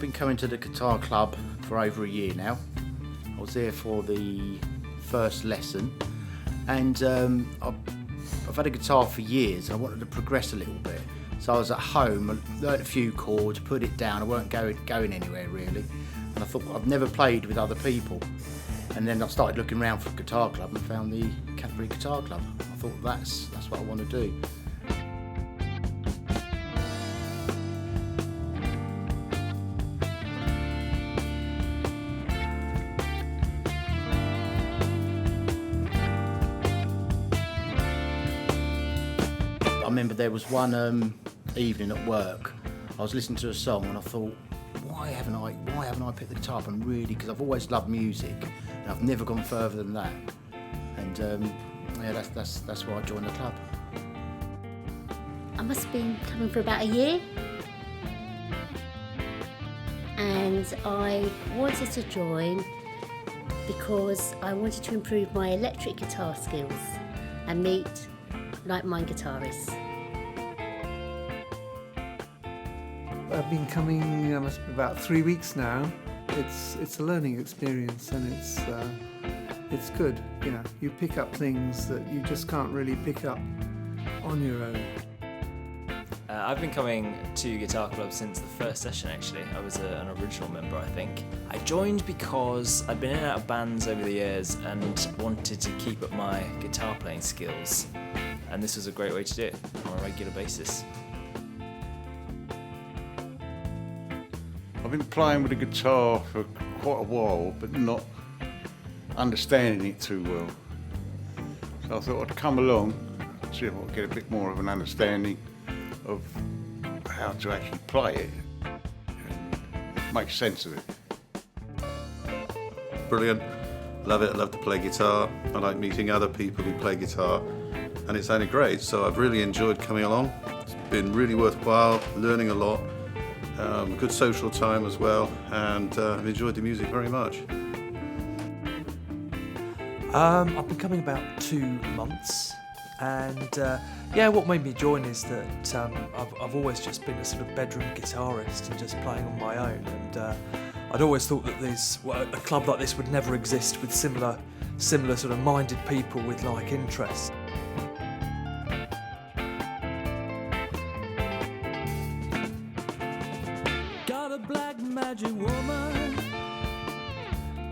been coming to the guitar club for over a year now. I was there for the first lesson, and I've had a guitar for years. I wanted to progress a little bit, so I was at home, I learnt a few chords, put it down. I weren't going anywhere really, and I thought I've never played with other people. And then I started looking around for a guitar club and found the Canterbury Guitar Club. I thought that's what I want to do. I remember there was one evening at work, I was listening to a song and I thought, why haven't I picked the guitar up? And really, because I've always loved music and I've never gone further than that. And yeah, that's why I joined the club. I must have been coming for about a year, and I wanted to join because I wanted to improve my electric guitar skills and meet like-minded guitarists. I've been coming must be about 3 weeks now. It's a learning experience, and it's good. Yeah, you pick up things that you just can't really pick up on your own. I've been coming to Guitar Club since the first session actually. I was an original member, I think. I joined because I'd been in and out of bands over the years and wanted to keep up my guitar playing skills, and this was a great way to do it on a regular basis. I've been playing with the guitar for quite a while, but not understanding it too well. So I thought I'd come along, see if I could get a bit more of an understanding of how to actually play it and make sense of it. Brilliant. Love it. I love to play guitar. I like meeting other people who play guitar, and it sounded great. So I've really enjoyed coming along. It's been really worthwhile, learning a lot. Good social time as well, and I've enjoyed the music very much. I've been coming about 2 months, and yeah, what made me join is that I've always just been a sort of bedroom guitarist and just playing on my own, and I'd always thought that a club like this would never exist with similar sort of minded people with like interests. Got a black magic woman.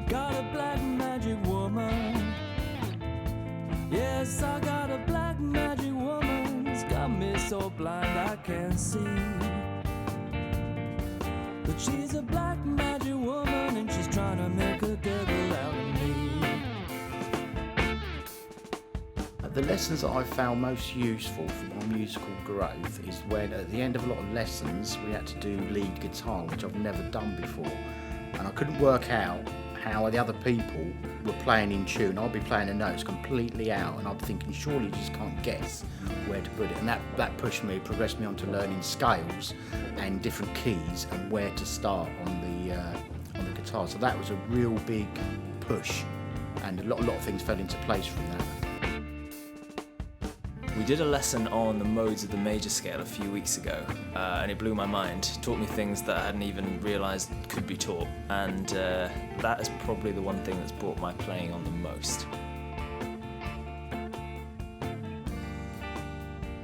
Got a black magic woman. Yes, I got a black magic woman. It's got me so blind I can't see. But she's a black magic woman, and she's trying to make a devil out of me. The lessons that I found most useful for my musical growth is when at the end of a lot of lessons we had to do lead guitar, which I've never done before, and I couldn't work out how the other people were playing in tune. I'd be playing the notes completely out, and I'd be thinking, surely you just can't guess where to put it. And that pushed me, progressed me on to learning scales and different keys and where to start on the guitar. So that was a real big push, and a lot of things fell into place from that. We did a lesson on the modes of the major scale a few weeks ago, and it blew my mind. It taught me things that I hadn't even realised could be taught, and that is probably the one thing that's brought my playing on the most.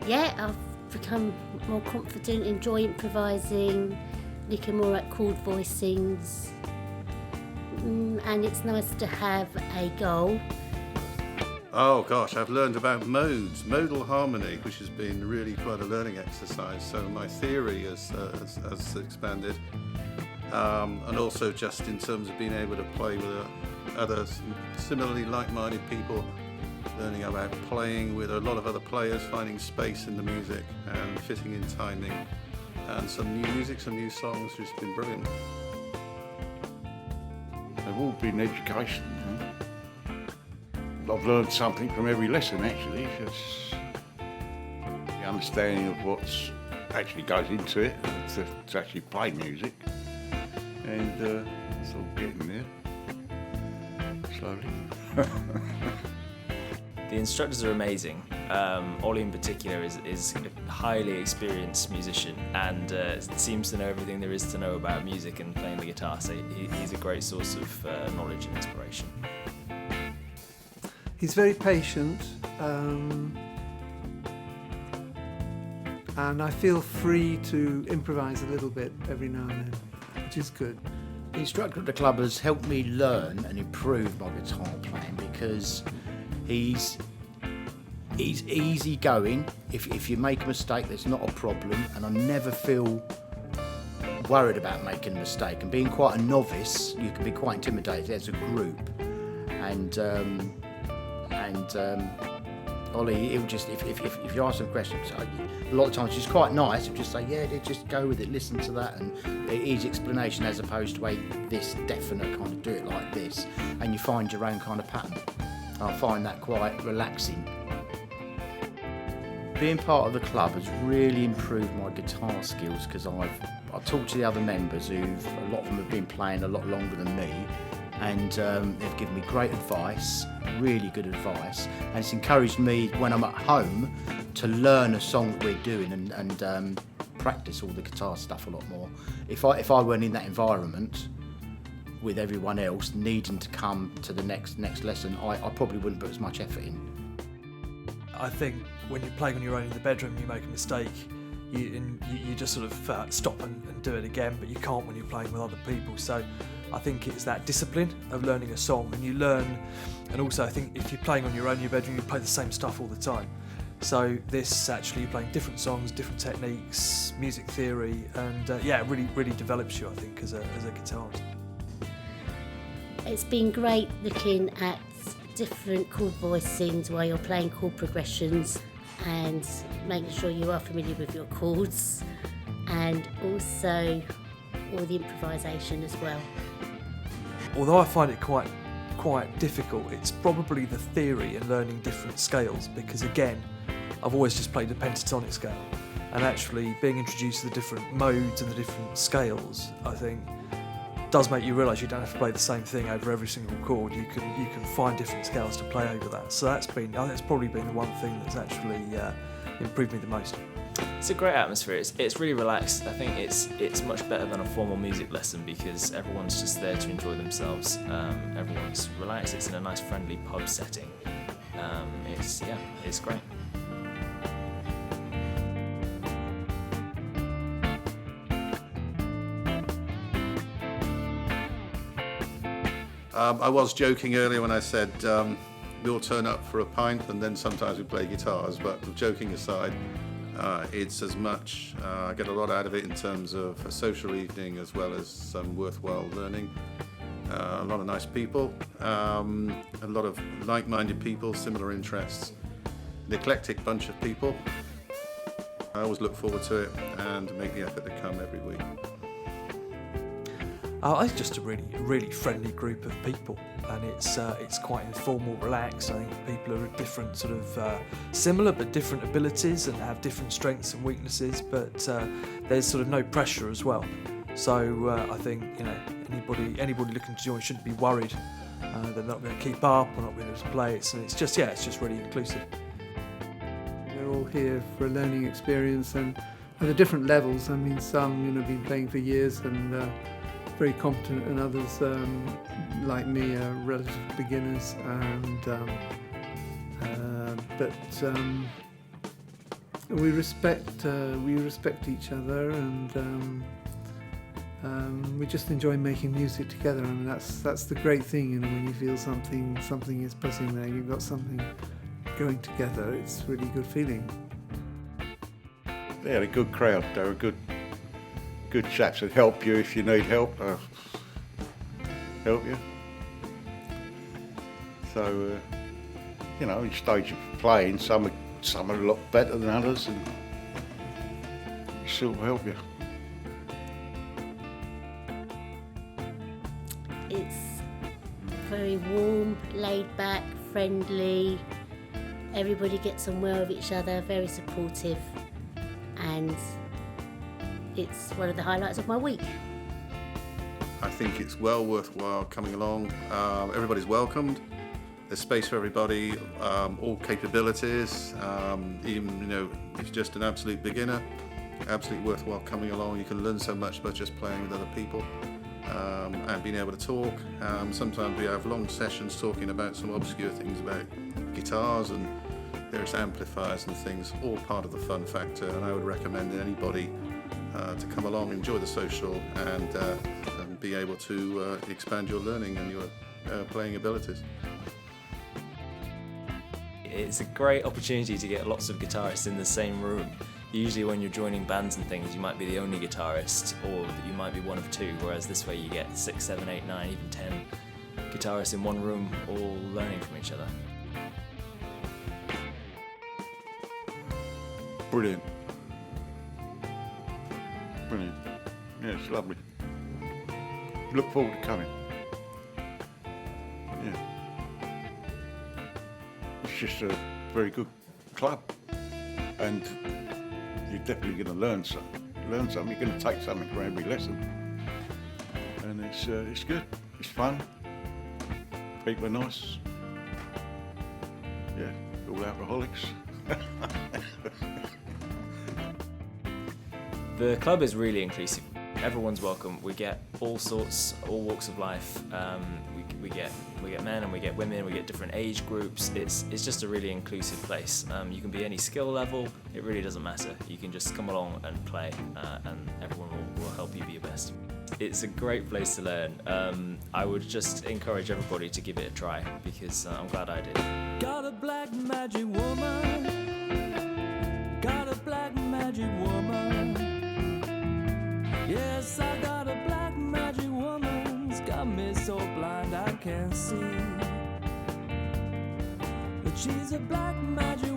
Yeah, I've become more confident, enjoy improvising, looking more at chord voicings, and it's nice to have a goal. Oh gosh, I've learned about modes, modal harmony, which has been really quite a learning exercise. So my theory has expanded, and also just in terms of being able to play with other similarly like-minded people, learning about playing with a lot of other players, finding space in the music and fitting in timing, and some new music, some new songs, which has been brilliant. They've all been education. I've learned something from every lesson actually. It's the understanding of what's actually goes into it to actually play music, and it's all getting there slowly. The instructors are amazing. Ollie in particular is a highly experienced musician and seems to know everything there is to know about music and playing the guitar, so he's a great source of knowledge and inspiration. He's very patient, and I feel free to improvise a little bit every now and then, which is good. The instructor at the club has helped me learn and improve my guitar playing because he's easy going. If you make a mistake, there's not a problem, and I never feel worried about making a mistake. And being quite a novice, you can be quite intimidated as a group. And Ollie, he'll just if you ask him questions, a lot of times he's quite nice. He'll just say, yeah, just go with it, listen to that, and easy explanation as opposed to this definite kind of do it like this, and you find your own kind of pattern. I find that quite relaxing. Being part of the club has really improved my guitar skills because I've talked to the other members a lot of them have been playing a lot longer than me, and they've given me great advice, really good advice, and it's encouraged me when I'm at home to learn a song that we're doing and practice all the guitar stuff a lot more. If I weren't in that environment with everyone else needing to come to the next lesson, I probably wouldn't put as much effort in. I think when you're playing on your own in the bedroom, you make a mistake, you just sort of stop and do it again, but you can't when you're playing with other people. So I think it's that discipline of learning a song, and you learn, and also I think if you're playing on your own in your bedroom, you play the same stuff all the time. So this actually, you're playing different songs, different techniques, music theory, and it really develops you, I think, as a guitarist. It's been great looking at different chord voicings while you're playing chord progressions and making sure you are familiar with your chords, and also all the improvisation as well. Although I find it quite difficult, it's probably the theory and learning different scales, because again, I've always just played the pentatonic scale, and actually being introduced to the different modes and the different scales, I think does make you realise you don't have to play the same thing over every single chord. You can find different scales to play over that. So I think it's probably been the one thing that's actually improved me the most. It's a great atmosphere. It's really relaxed. I think it's much better than a formal music lesson because everyone's just there to enjoy themselves. Everyone's relaxed. It's in a nice friendly pub setting. It's great. I was joking earlier when I said we all turn up for a pint and then sometimes we play guitars, but joking aside, it's as much, I get a lot out of it in terms of a social evening as well as some worthwhile learning. A lot of nice people, a lot of like-minded people, similar interests, an eclectic bunch of people. I always look forward to it and make the effort to come every week. It's just a really friendly group of people, and it's quite informal, relaxed. I think people are at different sort of similar but different abilities and have different strengths and weaknesses, but there's sort of no pressure as well. So I think anybody looking to join shouldn't be worried they're not going to keep up or not going to be able to play. It's just really inclusive. We're all here for a learning experience, and at the different levels. I mean, some been playing for years and very competent, and others like me are relative beginners, and but we respect each other, and we just enjoy making music together. I mean, that's the great thing, when you feel something is buzzing there, you've got something going together. It's a really good feeling. They're a good crowd. They're a good chaps that help you if you need help. Help you. So, each stage of playing, some are a lot better than others, and sort of help you. It's very warm, laid back, friendly. Everybody gets on well with each other, very supportive, and it's one of the highlights of my week. I think it's well worthwhile coming along. Everybody's welcomed. There's space for everybody, all capabilities. Even if you're just an absolute beginner, absolutely worthwhile coming along. You can learn so much by just playing with other people and being able to talk. Sometimes we have long sessions talking about some obscure things about guitars and various amplifiers and things, all part of the fun factor. And I would recommend anybody to come along, enjoy the social, and be able to expand your learning and your playing abilities. It's a great opportunity to get lots of guitarists in the same room. Usually when you're joining bands and things, you might be the only guitarist, or you might be one of two, whereas this way you get 6, 7, 8, 9, even 10 guitarists in one room, all learning from each other. Brilliant. Brilliant. Yeah, it's lovely. Look forward to coming. Yeah. It's just a very good club. And you're definitely going to learn something. You're going to take something from every lesson. And it's good. It's fun. People are nice. Yeah, all alcoholics. The club is really inclusive. Everyone's welcome. We get all sorts, all walks of life. We get men and we get women. We get different age groups. It's just a really inclusive place. You can be any skill level. It really doesn't matter. You can just come along and play, and everyone will help you be your best. It's a great place to learn. I would just encourage everybody to give it a try because I'm glad I did. Got a black magic woman. Got a black magic woman. Yes, I got a black magic woman's got me so blind I can't see. But she's a black magic